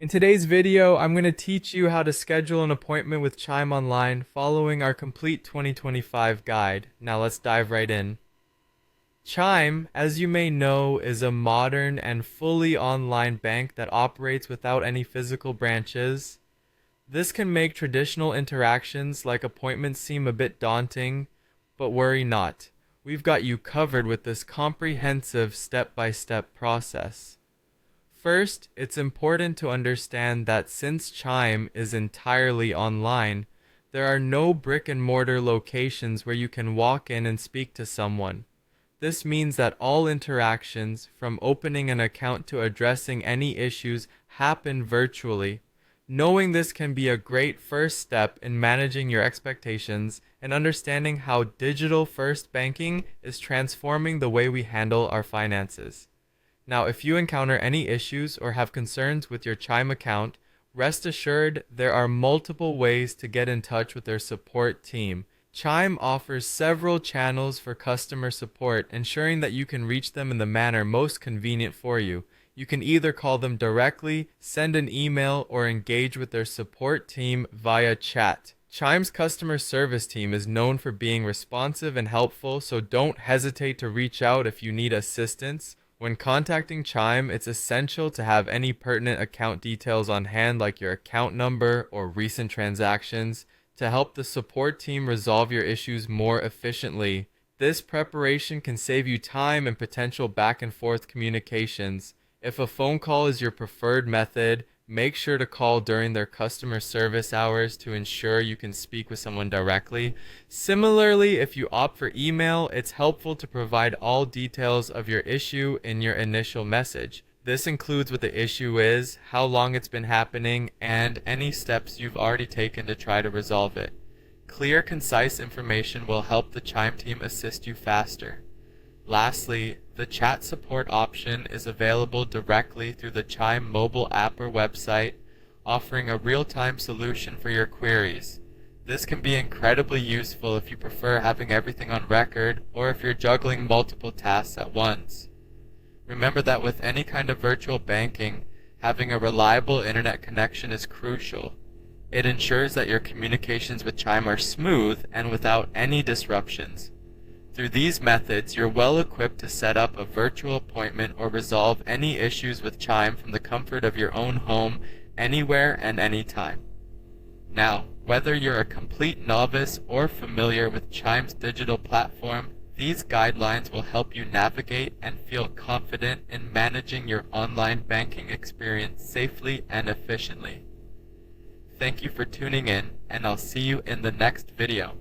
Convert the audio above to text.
In today's video, I'm going to teach you how to schedule an appointment with Chime Online following our complete 2025 guide. Now let's dive right in. Chime, as you may know, is a modern and fully online bank that operates without any physical branches. This can make traditional interactions like appointments seem a bit daunting, but worry not. We've got you covered with this comprehensive step-by-step process. First, it's important to understand that since Chime is entirely online, there are no brick and mortar locations where you can walk in and speak to someone. This means that all interactions, from opening an account to addressing any issues, happen virtually. Knowing this can be a great first step in managing your expectations and understanding how digital-first banking is transforming the way we handle our finances. Now, if you encounter any issues or have concerns with your Chime account, rest assured there are multiple ways to get in touch with their support team. Chime offers several channels for customer support, ensuring that you can reach them in the manner most convenient for you. You can either call them directly, send an email, or engage with their support team via chat. Chime's customer service team is known for being responsive and helpful, so don't hesitate to reach out if you need assistance. When contacting Chime, it's essential to have any pertinent account details on hand, like your account number or recent transactions, to help the support team resolve your issues more efficiently. This preparation can save you time and potential back and forth communications. If a phone call is your preferred method, make sure to call during their customer service hours to ensure you can speak with someone directly. Similarly, if you opt for email, it's helpful to provide all details of your issue in your initial message. This includes what the issue is, how long it's been happening, and any steps you've already taken to try to resolve it. Clear, concise information will help the Chime team assist you faster. Lastly, the chat support option is available directly through the Chime mobile app or website, offering a real-time solution for your queries. This can be incredibly useful if you prefer having everything on record or if you're juggling multiple tasks at once. Remember that with any kind of virtual banking, having a reliable internet connection is crucial. It ensures that your communications with Chime are smooth and without any disruptions. Through these methods, you're well equipped to set up a virtual appointment or resolve any issues with Chime from the comfort of your own home, anywhere and anytime. Now, whether you're a complete novice or familiar with Chime's digital platform, these guidelines will help you navigate and feel confident in managing your online banking experience safely and efficiently. Thank you for tuning in, and I'll see you in the next video.